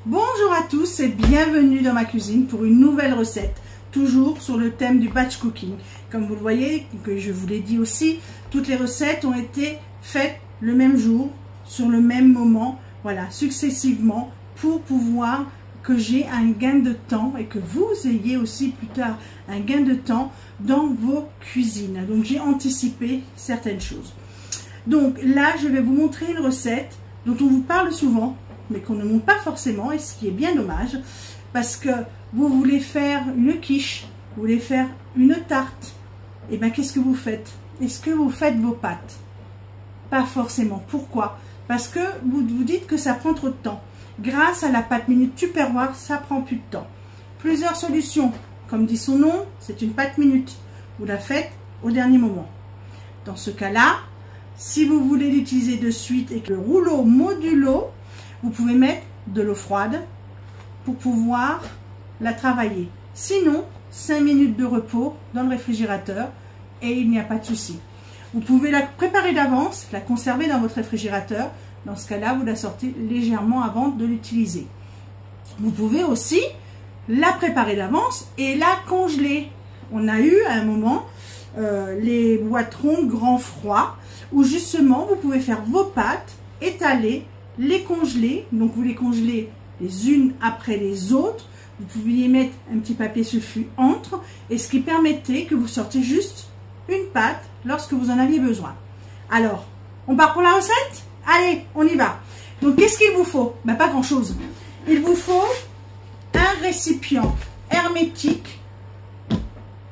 Bonjour à tous et bienvenue dans ma cuisine pour une nouvelle recette, toujours sur le thème du batch cooking. Comme vous le voyez, que je vous l'ai dit aussi, toutes les recettes ont été faites le même jour, sur le même moment, voilà, successivement, pour pouvoir que j'ai un gain de temps et que vous ayez aussi plus tard un gain de temps dans vos cuisines. Donc j'ai anticipé certaines choses. Donc là, je vais vous montrer une recette dont on vous parle souvent, mais qu'on ne montre pas forcément, et ce qui est bien dommage, parce que vous voulez faire une quiche, vous voulez faire une tarte, et bien qu'est-ce que vous faites? Est-ce que vous faites vos pâtes? Pas forcément. Pourquoi? Parce que vous vous dites que ça prend trop de temps. Grâce à la pâte minute Tupperware, ça prend plus de temps. Plusieurs solutions. Comme dit son nom, c'est une pâte minute. Vous la faites au dernier moment. Dans ce cas-là, si vous voulez l'utiliser de suite et que le rouleau modulo, vous pouvez mettre de l'eau froide pour pouvoir la travailler. Sinon, 5 minutes de repos dans le réfrigérateur et il n'y a pas de souci. Vous pouvez la préparer d'avance, la conserver dans votre réfrigérateur. Dans ce cas-là, vous la sortez légèrement avant de l'utiliser. Vous pouvez aussi la préparer d'avance et la congeler. On a eu à un moment les boîterons grand froid où justement vous pouvez faire vos pâtes, étaler, les congeler. Donc vous les congelez les unes après les autres. Vous pouviez mettre un petit papier sulfu entre, et ce qui permettait que vous sortiez juste une pâte lorsque vous en aviez besoin. Alors, on part pour la recette? Allez, on y va. Donc, qu'est-ce qu'il vous faut? Ben, pas grand-chose. Il vous faut un récipient hermétique,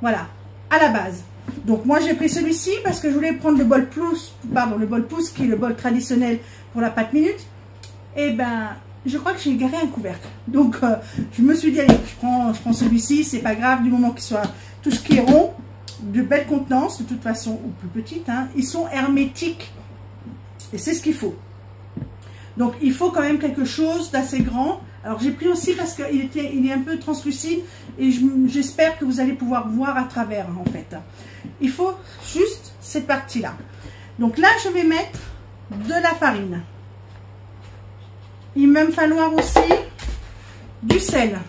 voilà, à la base. Donc, moi, j'ai pris celui-ci parce que je voulais prendre le bol pouce, le bol pouce qui est le bol traditionnel pour la pâte minute. Et ben, je crois que j'ai garé un couvercle. Donc, je me suis dit, allez, je prends celui-ci, c'est pas grave, du moment qu'il soit tout ce qui est rond, de belle contenance, de toute façon, ou plus petite, hein, ils sont hermétiques. Et c'est ce qu'il faut. Donc, il faut quand même quelque chose d'assez grand. Alors, j'ai pris aussi parce qu'il est un peu translucide et j'espère que vous allez pouvoir voir à travers, en fait. Il faut juste cette partie-là. Donc là, je vais mettre de la farine. Il va me falloir aussi du sel.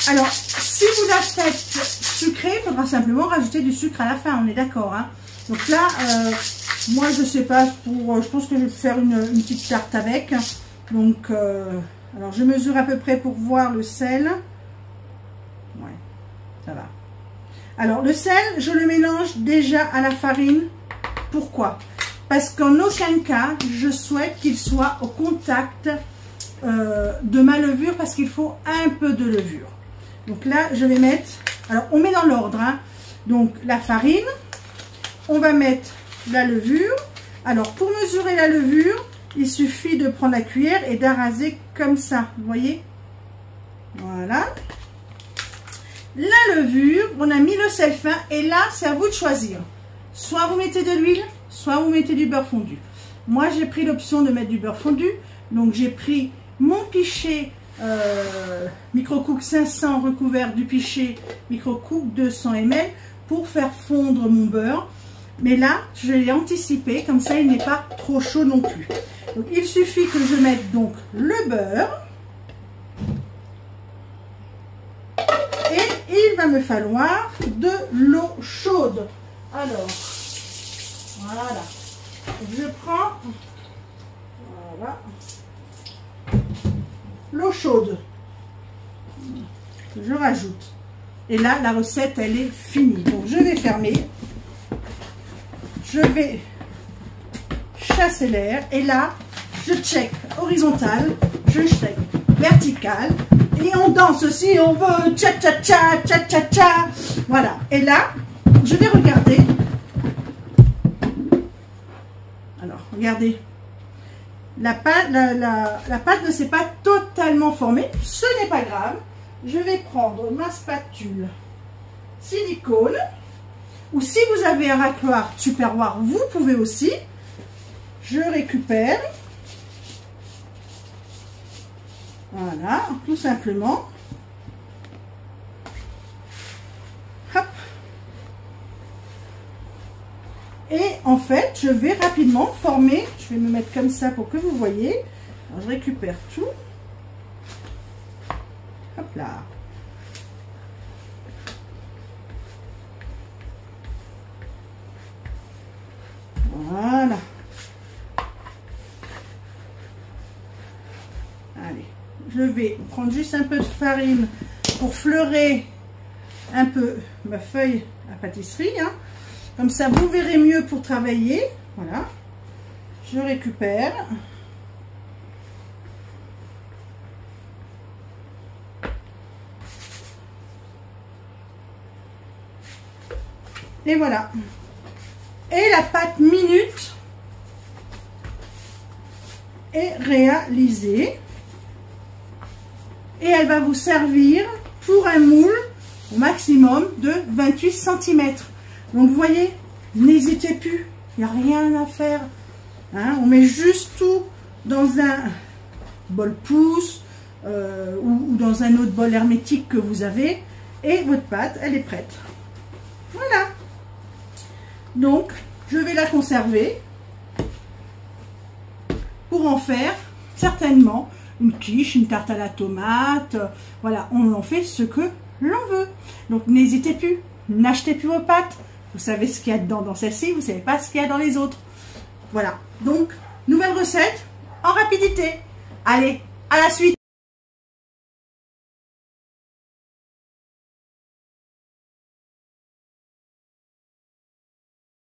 Alors, si vous la faites sucrée, il faudra simplement rajouter du sucre à la fin, on est d'accord, hein. Donc là, moi je sais pas, je pense que je vais faire une petite tarte avec. Donc, alors je mesure à peu près pour voir le sel. Ouais, ça va. Alors le sel, je le mélange déjà à la farine. Pourquoi? Parce qu'en aucun cas, je souhaite qu'il soit au contact de ma levure, parce qu'il faut un peu de levure. Donc là, je vais mettre, alors on met dans l'ordre, hein. Donc la farine, on va mettre la levure. Alors pour mesurer la levure, il suffit de prendre la cuillère et d'araser comme ça, vous voyez? Voilà. La levure, on a mis le sel fin et là, c'est à vous de choisir. Soit vous mettez de l'huile, soit vous mettez du beurre fondu. Moi, j'ai pris l'option de mettre du beurre fondu. Donc, j'ai pris mon pichet Microcook 500 recouvert du pichet Microcook 200 ml pour faire fondre mon beurre. Mais là, je l'ai anticipé, comme ça, il n'est pas trop chaud non plus. Donc, il suffit que je mette donc le beurre. Et il va me falloir de l'eau chaude. Alors, voilà. Je prends, voilà, l'eau chaude. Je rajoute. Et là, la recette, elle est finie. Donc, je vais fermer. Je vais chasser l'air. Et là, je check horizontal. Je check vertical. Et on danse si on veut. Tcha tcha tcha tcha tcha tcha. Voilà. Et là, je vais regarder. Alors, regardez. La pâte ne s'est pas totalement formée. Ce n'est pas grave. Je vais prendre ma spatule silicone. Ou si vous avez un racloir Tupperware, vous pouvez aussi. Je récupère. Voilà, tout simplement. Hop. Et en fait, je vais rapidement former, je vais me mettre comme ça pour que vous voyez, Alors, je récupère tout. Hop là. Voilà. Allez, je vais prendre juste un peu de farine pour fleurer un peu ma feuille à pâtisserie. Hein. Comme ça, vous verrez mieux pour travailler. Voilà. Je récupère. Et voilà. Et la pâte minute est réalisée. Et elle va vous servir pour un moule au maximum de 28 cm. Donc vous voyez, n'hésitez plus, il n'y a rien à faire. Hein, on met juste tout dans un bol pouce ou dans un autre bol hermétique que vous avez. Et votre pâte, elle est prête. Voilà. Donc, je vais la conserver pour en faire certainement une quiche, une tarte à la tomate. Voilà, on en fait ce que l'on veut. Donc, n'hésitez plus, n'achetez plus vos pâtes. Vous savez ce qu'il y a dedans dans celle-ci, vous ne savez pas ce qu'il y a dans les autres. Voilà, donc, nouvelle recette en rapidité. Allez, à la suite.